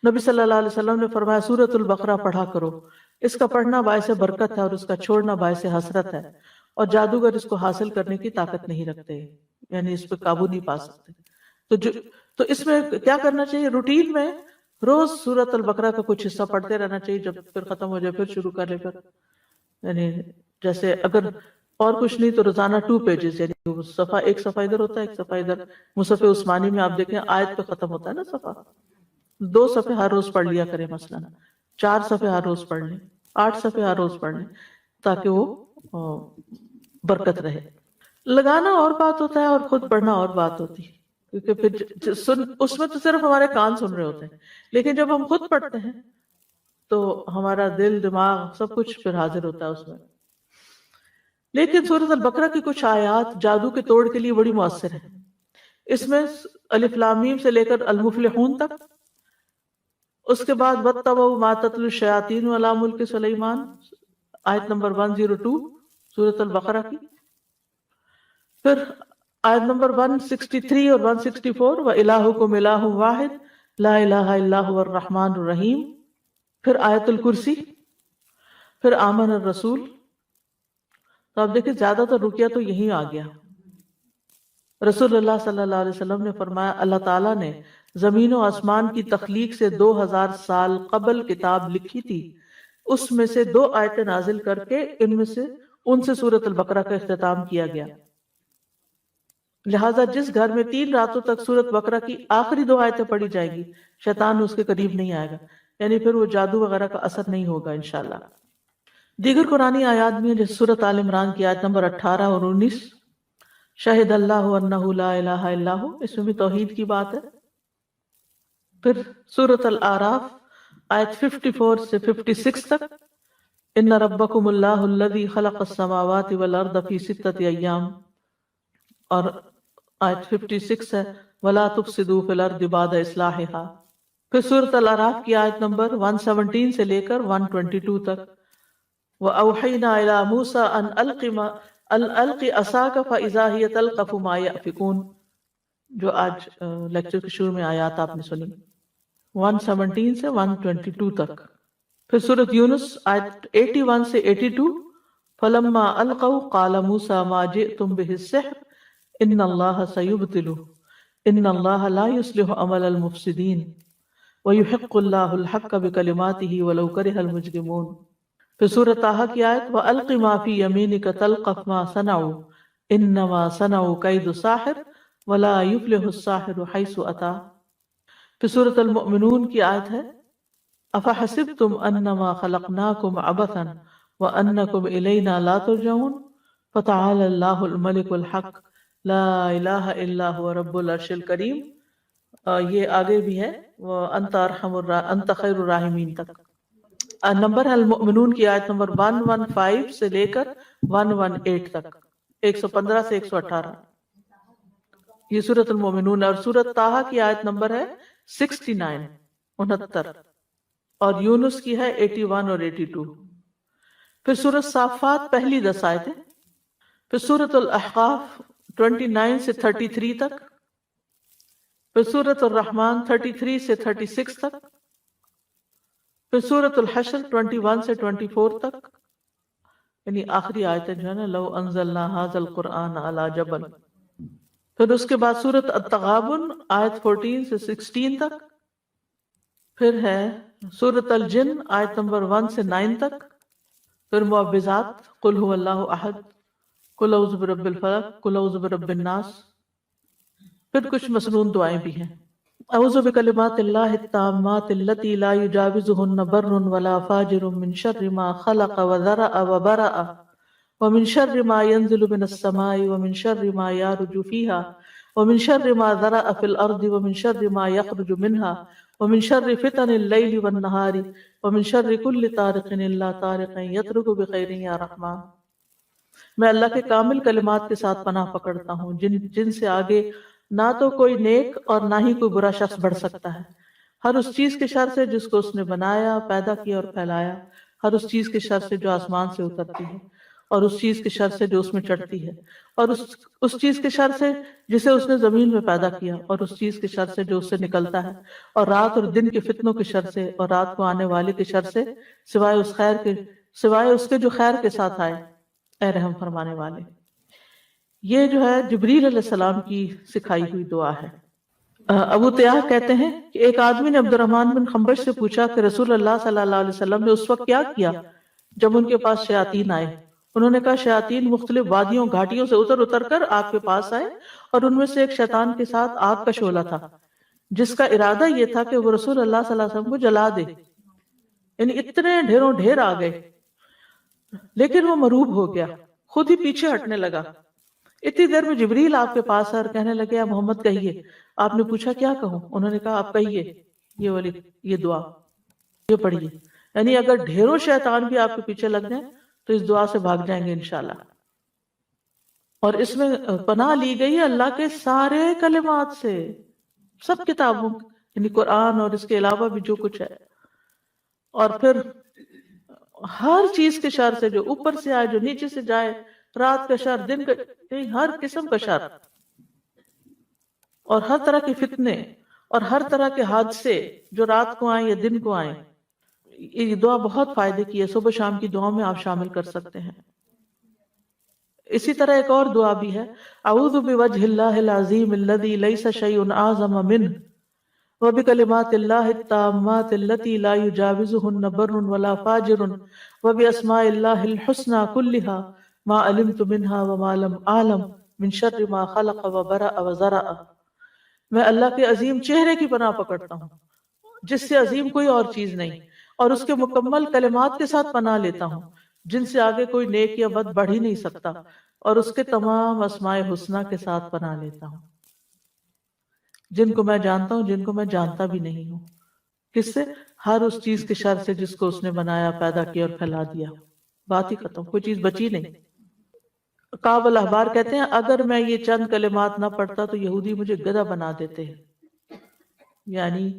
نبی صلی اللہ علیہ وسلم نے فرمایا سورۃ البقرہ پڑھا کرو، اس کا پڑھنا باعث برکت ہے اور اس کا چھوڑنا باعث حسرت ہے، اور جادوگر اس کو حاصل کرنے کی طاقت نہیں رکھتے، یعنی اس پہ قابو نہیں پا سکتے۔ تو اس میں کیا کرنا چاہیے؟ روٹین میں روز سورۃ البقرہ کا کچھ حصہ پڑھتے رہنا چاہیے، جب پھر ختم ہو جائے پھر شروع کر لے کر، یعنی جیسے اگر اور کچھ نہیں تو روزانہ 2 پیجز، یعنی صفحہ، ایک صفحہ ادھر ہوتا ہے ایک صفحہ ادھر۔ مصحف عثمانی میں آپ دیکھیں آیت پہ ختم ہوتا ہے نا صفحہ، 2 صفحے ہر روز پڑھ لیا کریں، مثلا 4 صفحے ہر روز پڑھ لیں، 8 صفحے ہر روز پڑھ لیں، تاکہ وہ برکت رہے۔ لگانا اور بات ہوتا ہے اور خود پڑھنا اور بات ہوتی ہے، کیونکہ پھر اس میں تو صرف ہمارے کان سن رہے ہوتے ہیں، لیکن جب ہم خود پڑھتے ہیں تو ہمارا دل دماغ سب کچھ پھر حاضر ہوتا ہے اس میں۔ لیکن سورۃ البقرہ کی کچھ آیات جادو کے توڑ کے لیے بڑی مؤثر ہیں۔ اس میں الف لام میم سے لے کر المفلحون تک، اس کے بعد وَاتَّبَعُوا مَا تَتْلُو الشَّيَاطِينُ عَلَىٰ مُلْكِ سُلَيْمَانَ، آیت نمبر 102 سورۃ البقرہ کی، پھر آیت نمبر 163 اور 164 وَإِلَٰهُكُمْ إِلَٰهٌ وَاحِدٌ لَا إِلَٰهَ إِلَّا هُوَ الرَّحْمَٰنُ الرَّحِيمُ، پھر آیت الکرسی، پھر آمن الرسول۔ تو آپ دیکھیں زیادہ تر رقیہ تو یہی آ گیا۔ رسول اللہ صلی اللہ علیہ وسلم نے فرمایا اللہ تعالیٰ نے زمین و آسمان کی تخلیق سے 2000 سال قبل کتاب لکھی تھی، اس میں سے 2 آیتیں نازل کر کے ان سے سورۃ البقرہ کا اختتام کیا گیا۔ لہٰذا جس گھر میں 3 راتوں تک سورۃ بقرہ کی آخری 2 آیتیں پڑھی جائیں گی، شیطان اس کے قریب نہیں آئے گا، یعنی پھر وہ جادو وغیرہ کا اثر نہیں ہوگا انشاءاللہ۔ دیگر قرآنی آیات بھی ہیں، جیسے سورۃ آل عمران کی آیت نمبر 18 اور 19، شاہد اللہ انہ لا الہ الا ہو، اس میں بھی توحید کی بات ہے۔ پھر سورۃ الاعراف آیت 54 سے 56 تک، ان ربکم اللہ الذی خلق السماوات والارض فی 6 ایام، اور آیت 56 ہے ولا تفسدوا فی الارض بعد اصلاحها۔ پھر سورۃ الاعراف کی آیت نمبر 117 سے لے کر 122 تک، وَأَوْحَيْنَا إِلَىٰ مُوسَىٰ أَنْ أَلْقِ عَصَاكَ فَإِذَا هِيَ تَلْقَفُ مَا يَأْفِكُونَ، جو آج لیکچر کے شروع میں آیات آپ نے سنی، 117 سے 122 تک۔ پھر سورۃ یونس آیت 81 سے 82، فَلَمَّا أَلْقَوْا قَالَ مُوسَىٰ مَا جِئْتُمْ بِهِ السِّحْرُ إِنَّ اللَّهَ سَيُبْطِلُهُ إِنَّ اللَّهَ لَا يُصْلِحُ عَمَلَ الْمُفْسِدِينَ وَيُحِقُّ اللَّهُ الْحَقَّ بِكَلِمَاتِهِ وَلَوْ كَرِهَ الْمُجْرِمُونَ۔ پھر سورۃ طٰہٰ کی آیت وَأَلْقِ مَا فِي يَمِينِكَ تَلْقَفْ مَا صَنَعُوا إِنَّمَا صَنَعُوا كَيْدُ سَاحِرٍ وَلَا يُفْلِحُ السَّاحِرُ حَيْثُ أَتَىٰ۔ پھر سورۃ المؤمنون کی آیت ہے أَفَحَسِبْتُمْ أَنَّمَا خَلَقْنَاكُمْ عَبَثًا وَأَنَّكُمْ إِلَيْنَا لَا تُرْجَعُونَ فَتَعَالَى اللَّهُ الْمَلِكُ الْحَقُّ لَا إِلَٰهَ إِلَّا هُوَ رَبُّ الْعَرْشِ الْكَرِيمُ۔ یہ آگے بھی ہے أَنْتَ خَيْرُ الرَّاحِمِينَ تک۔ نمبر ہے المؤمنون کی آیت نمبر 115 سے لے کر 118 تک، 115 سے 118، یہ سورۃ المؤمنون۔ اور سورۃ طٰہٰ کی آیت نمبر ہے 69 اور یونس کی ہے 81 اور 82۔ پھر سورۃ صافات پہلی 10 آیتیں، پھر سورۃ الاحقاف 29 سے 33 تک، پھر سورۃ الرحمن 33 سے 36 تک، پھر سورۃ الحشر 21 سے 24 تک، یعنی آخری آیتیں جو ہے نا لو انزلنا ھذا القرآن علی جبل۔ پھر اس کے بعد سورۃ التغابن آیت 14 سے 16 تک، پھر ہے سورۃ الجن آیت نمبر 1 سے 9 تک، پھر معوذات قل هو اللہ احد، قل اعوذ برب الفلق، قل اعوذ برب الناس، پھر کچھ مسنون دعائیں بھی ہیں۔ اعوذ بکلمات اللہ التامات التی لا یجاوزہن بر ولا فاجر من شر ما خلق وذرأ وبرأ ومن شر ما ينزل من السماء ومن شر ما يعرج فيها ومن شر ما ذرأ في الأرض ومن شر ما يخرج منها ومن شر فتن الليل والنهار ومن شر كل طارق إلا طارق يطرق بخير يا رحمن۔ میں اللہ کے کامل کلمات کے ساتھ پناہ پکڑتا ہوں جن سے آگے نہ تو کوئی نیک اور نہ ہی کوئی برا شخص بڑھ سکتا ہے، ہر اس چیز کے شر سے جس کو اس نے بنایا، پیدا کیا اور پھیلایا، ہر اس چیز کے شر سے جو آسمان سے اترتی ہے، اور اس چیز کے شر سے جو اس میں چڑھتی ہے، اور اس چیز کے شر سے جسے اس نے زمین میں پیدا کیا، اور اس چیز کے شر سے جو اس سے نکلتا ہے، اور رات اور دن کے فتنوں کے شر سے، اور رات کو آنے والے کے شر سے، سوائے اس کے جو خیر کے ساتھ آئے، اے رحم فرمانے والے۔ یہ جو ہے جبریل علیہ السلام کی سکھائی ہوئی دعا ہے۔ ابو تیاح کہتے ہیں کہ ایک آدمی نے عبد الرحمن بن خنبش سے پوچھا کہ رسول اللہ صلی اللہ علیہ وسلم نے اس وقت کیا کیا جب ان کے پاس شیاطین آئے؟ انہوں نے کہا شیاطین مختلف وادیوں گھاٹیوں سے اتر کر آپ کے پاس آئے، اور ان میں سے ایک شیطان کے ساتھ آگ کا شعلہ تھا جس کا ارادہ یہ تھا کہ وہ رسول اللہ صلی اللہ علیہ وسلم کو جلا دے، یعنی اتنے ڈھیروں ڈھیر آ گئے، لیکن وہ مروب ہو گیا، خود ہی پیچھے ہٹنے لگا۔ اتنی دیر میں جبریل آپ کے پاس اور کہنے لگے آپ محمد کہیے۔ آپ نے پوچھا کیا کہوں؟ انہوں نے کہا آپ کہیے یہ دعا، یہ پڑھیے، یعنی اگر ڈھیروں شیطان بھی آپ کے پیچھے لگ جائیں تو اس دعا سے بھاگ جائیں گے انشاءاللہ۔ اور اس میں پناہ لی گئی ہے اللہ کے سارے کلمات سے، سب کتابوں یعنی قرآن اور اس کے علاوہ بھی جو کچھ ہے، اور پھر ہر چیز کے شر سے، جو اوپر سے آئے جو نیچے سے جائے، رات کا شر، دن کا، ہر قسم کا شر، اور ہر طرح کے فتنے اور ہر طرح کے حادثے جو رات کو آئیں یا دن کو آئیں۔ یہ دعا بہت فائدے کی ہے، صبح شام کی دعاؤں میں آپ شامل کر سکتے ہیں۔ اسی طرح ایک اور دعا بھی ہے، اعوذ بوجہ اللہ العظیم الذی لیس شیء اعظم منہ وبکلمات اللہ التامات التي لا يجاوزهن بر ولا فاجر وباسماء اللہ الحسنى كلها ما علمت منها وما لم اعلم من شر ما خلق وبرأ وزرع۔ میں اللہ کے عظیم چہرے کی پناہ پکڑتا ہوں جس سے عظیم کوئی اور چیز نہیں، اور اس کے مکمل کلمات کے ساتھ پناہ لیتا ہوں جن سے آگے کوئی نیک یا بد بڑھ ہی نہیں سکتا، اور اس کے تمام اسماء حسنہ کے ساتھ پناہ لیتا ہوں، جن کو میں جانتا ہوں، جن کو میں جانتا بھی نہیں ہوں۔ کس سے؟ ہر اس چیز کے شر سے جس کو اس نے بنایا، پیدا کیا اور پھیلا دیا۔ بات ہی ختم، کوئی چیز بچی نہیں۔ کعب الاحبار کہتے ہیں اگر میں یہ چند کلمات نہ پڑھتا تو یہودی مجھے گدھا بنا دیتے ہیں، یعنی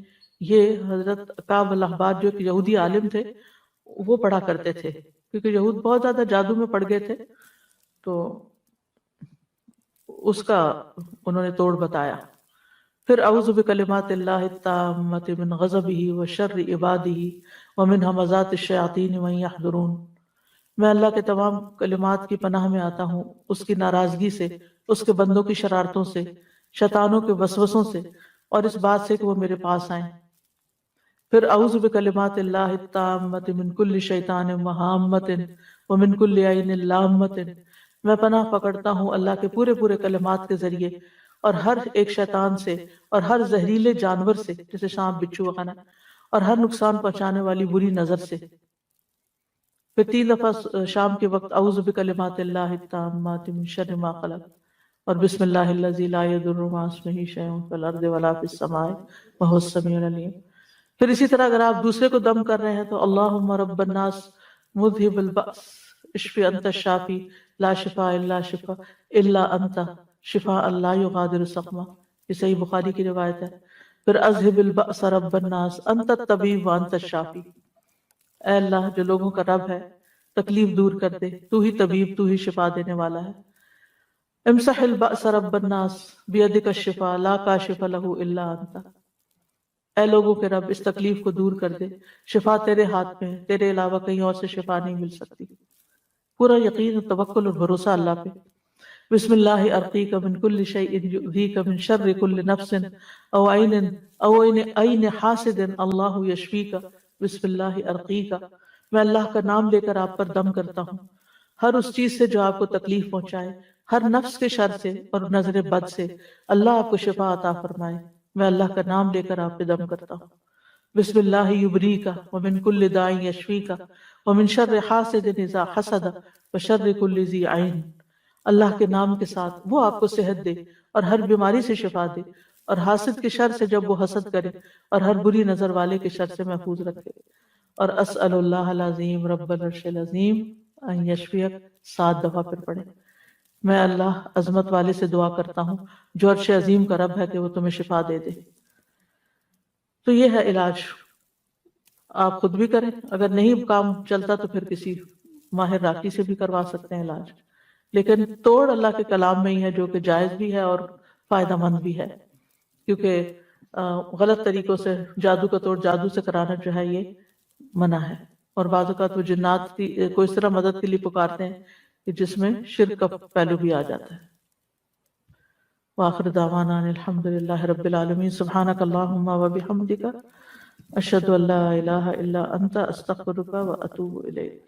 یہ حضرت کعب الاحبار جو ایک یہودی عالم تھے وہ پڑھا کرتے تھے، کیونکہ یہود بہت زیادہ جادو میں پڑ گئے تھے، تو اس کا انہوں نے توڑ بتایا۔ پھر اعوذ بکلمات اللہ التامۃ من غضبہ وشر عبادہ ومن ھمزات الشیاطین وان یحضرون۔ میں اللہ کے تمام کلمات کی پناہ میں آتا ہوں اس کی ناراضگی سے، اس کے بندوں کی شرارتوں سے، شیطانوں کے وسوسوں سے، اور اس بات سے کہ وہ میرے پاس آئیں۔ پھر اعوذ بکلمات اللہ التامۃ من کل شیطان وہامۃ ومن کل عین لامۃ۔ میں پناہ پکڑتا ہوں اللہ کے پورے کلمات کے ذریعے اور ہر ایک شیطان سے، اور ہر زہریلے جانور سے جیسے سانپ بچھو وغیرہ، اور ہر نقصان پہنچانے والی بری نظر سے۔ پھر 3 دفعہ شام کے وقت اعوذ بکلمات اللہ التامات من شر ما خلق، اور بسم اللہ الذی لا یضر مع اسمہ شیء فی الارض ولا فی السماء وهو السمیع العلیم۔ پھر اسی طرح اگر آپ دوسرے کو دم کر رہے ہیں تو اللہم رب الناس مذہب البأس اشفی انت الشافی لا شفاء الا شفاء الا انت شفاء لا یغادر سقما، یہ صحیح بخاری کی روایت ہے۔ پھر اذہب البأس رب الناس انت الطبیب وانت الشافی، اے اللہ جو لوگوں کا رب ہے تکلیف دور کر دے، تو ہی طبیب، تو ہی شفا دینے والا ہے۔ امسح البأس رب الناس بیدک الشفاء لا کاشف له الا انت، اے لوگوں کے رب اس تکلیف کو دور کر دے، شفا تیرے ہاتھ میں، تیرے علاوہ کہیں اور سے شفا نہیں مل سکتی۔ پورا یقین و توکل اور بھروسہ اللہ پہ۔ بسم اللہ ارقیک من کل شیء یؤذیک من شر کل نفس او عین حاسد اللہ یشفیک، بسم اللہ ارقیک، میں اللہ کا نام لے کر آپ پر دم کرتا ہوں ہر اس چیز سے جو آپ کو تکلیف پہنچائے، ہر نفس کے شر سے اور نظر بد سے، اللہ آپ کو شفا عطا فرمائے، میں اللہ کا نام لے کر آپ پہ دم کرتا ہوں۔ بسم اللہ یبریک ومن کل داء یشفیک ومن شر حاسد اذا حسد وشر کل ذی عین، اللہ کے نام کے ساتھ وہ آپ کو صحت دے اور ہر بیماری سے شفا دے، اور حاسد کے شر سے جب وہ حسد کرے، اور ہر بری نظر والے کے شر سے محفوظ رکھے۔ اور اسأل اللہ العظیم رب العرش العظیم ان یشفیک 7 دفعہ پھر پڑھیں۔ میں اللہ عظمت والے سے دعا کرتا ہوں جو عرش عظیم کا رب ہے کہ وہ تمہیں شفا دے دے۔ تو یہ ہے علاج، آپ خود بھی کریں، اگر نہیں کام چلتا تو پھر کسی ماہر راقی سے بھی کروا سکتے ہیں علاج، لیکن توڑ اللہ کے کلام میں ہی ہے جو کہ جائز بھی ہے اور فائدہ مند بھی ہے، کیونکہ غلط طریقوں سے جادو کا توڑ جادو سے کرانا جو ہے یہ منع ہے، اور بعض اوقات وہ جنات کو اس طرح مدد کے لیے پکارتے ہیں کہ جس میں شرک کا پہلو بھی آ جاتا ہے۔ وآخر دعوانا ان الحمد للہ رب العالمین، سبحانک اللہم و بحمدک، اشہد ان لا الہ الا انت، استغفرک و اتوب الیک۔